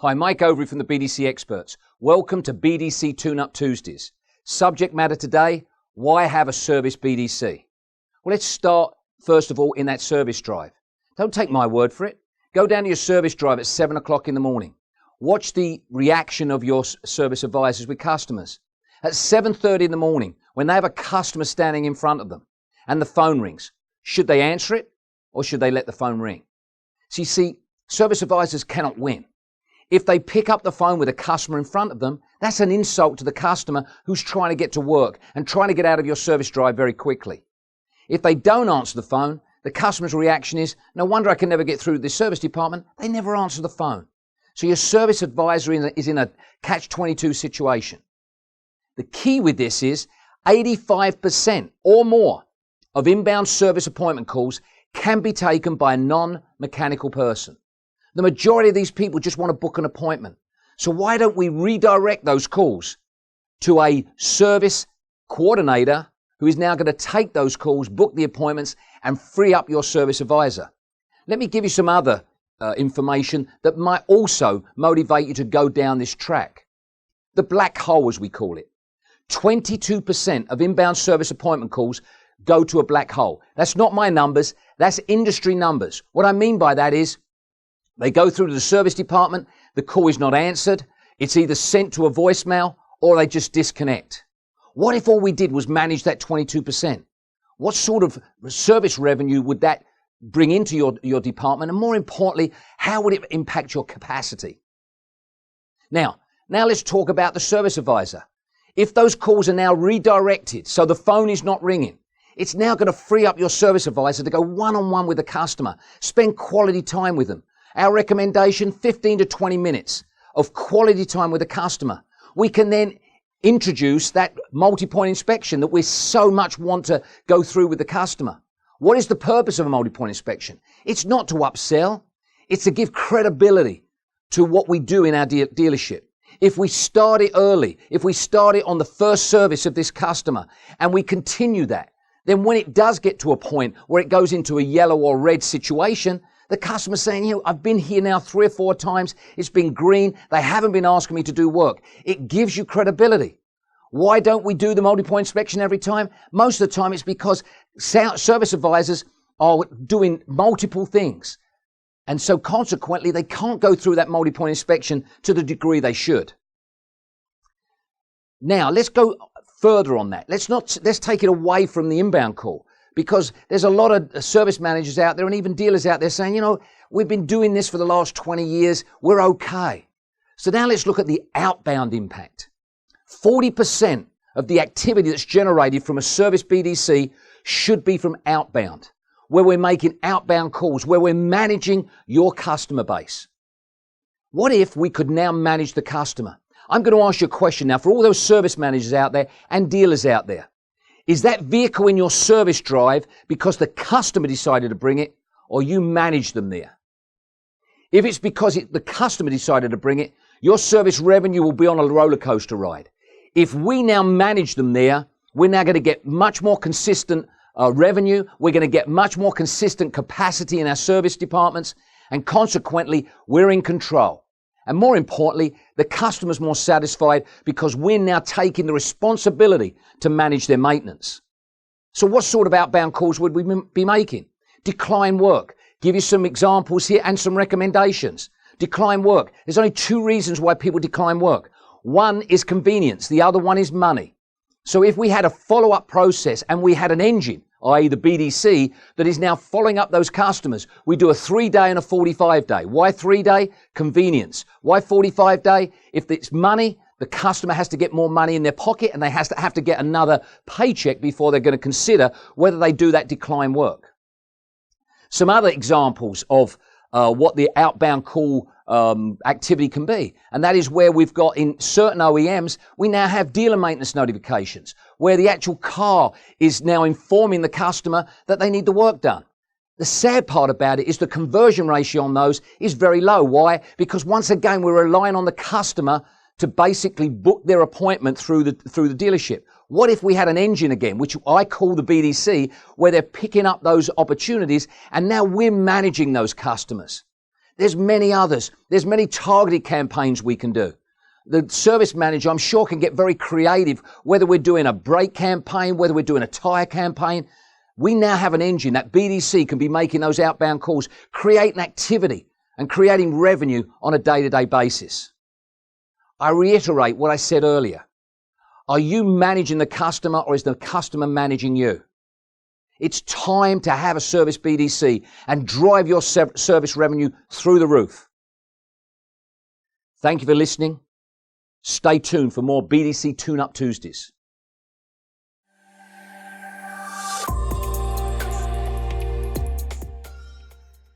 Hi, Mike Overy from the BDC Experts. Welcome to BDC Tune-Up Tuesdays. Subject matter today, why have a service BDC? Well, let's start, first of all, in that service drive. Don't take my word for it. Go down to your service drive at 7 o'clock in the morning. Watch the reaction of your service advisors with customers. At 7:30 in the morning, when they have a customer standing in front of them and the phone rings, should they answer it or should they let the phone ring? So you see, service advisors cannot win. If they pick up the phone with a customer in front of them, that's an insult to the customer who's trying to get to work and trying to get out of your service drive very quickly. If they don't answer the phone, the customer's reaction is, no wonder I can never get through to this service department. They never answer the phone. So your service advisor is in a catch-22 situation. The key with this is 85% or more of inbound service appointment calls can be taken by a non-mechanical person. The majority of these people just want to book an appointment. So why don't we redirect those calls to a service coordinator who is now going to take those calls, book the appointments, and free up your service advisor? Let me give you some other information that might also motivate you to go down this track. The black hole, as we call it. 22% of inbound service appointment calls go to a black hole. That's not my numbers, that's industry numbers. What I mean by that is they go through to the service department, the call is not answered, it's either sent to a voicemail or they just disconnect. What if all we did was manage that 22%? What sort of service revenue would that bring into your department? And more importantly, how would it impact your capacity? Now let's talk about the service advisor. If those calls are now redirected, so the phone is not ringing, it's now going to free up your service advisor to go one-on-one with the customer, spend quality time with them. Our recommendation, 15 to 20 minutes of quality time with the customer. We can then introduce that multi-point inspection that we so much want to go through with the customer. What is the purpose of a multi-point inspection? It's not to upsell. It's to give credibility to what we do in our dealership. If we start it early, if we start it on the first service of this customer and we continue that, then when it does get to a point where it goes into a yellow or red situation, the customer's saying, I've been here now 3 or 4 times. It's been green. They haven't been asking me to do work. It gives you credibility. Why don't we do the multi-point inspection every time? Most of the time it's because service advisors are doing multiple things. And so consequently, they can't go through that multi-point inspection to the degree they should. Now, let's go further on that. Let's take it away from the inbound call. Because there's a lot of service managers out there and even dealers out there saying, we've been doing this for the last 20 years. We're okay. So now let's look at the outbound impact. 40% of the activity that's generated from a service BDC should be from outbound, where we're making outbound calls, where we're managing your customer base. What if we could now manage the customer? I'm going to ask you a question now for all those service managers out there and dealers out there. Is that vehicle in your service drive because the customer decided to bring it or you managed them there? If it's because the customer decided to bring it, your service revenue will be on a roller coaster ride. If we now manage them there, we're now going to get much more consistent revenue. We're going to get much more consistent capacity in our service departments. And consequently, we're in control. And more importantly, the customer's more satisfied because we're now taking the responsibility to manage their maintenance. So what sort of outbound calls would we be making? Decline work. Give you some examples here and some recommendations. Decline work. There's only 2 reasons why people decline work. One is convenience. The other one is money. So if we had a follow-up process and we had an engine, i.e. the BDC, that is now following up those customers, we do a 3-day and a 45-day. Why 3-day? Convenience. Why 45-day? If it's money, the customer has to get more money in their pocket and they have to get another paycheck before they're going to consider whether they do that decline work. Some other examples of what the outbound call activity can be. And that is where we've got in certain OEMs, we now have dealer maintenance notifications where the actual car is now informing the customer that they need the work done. The sad part about it is the conversion ratio on those is very low. Why? Because once again, we're relying on the customer to basically book their appointment through the dealership. What if we had an engine again, which I call the BDC, where they're picking up those opportunities and now we're managing those customers? There's many others. There's many targeted campaigns we can do. The service manager, I'm sure, can get very creative, whether we're doing a brake campaign, whether we're doing a tire campaign. We now have an engine that BDC can be making those outbound calls, creating activity and creating revenue on a day-to-day basis. I reiterate what I said earlier. Are you managing the customer, or is the customer managing you? It's time to have a service BDC and drive your service revenue through the roof. Thank you for listening. Stay tuned for more BDC Tune-Up Tuesdays.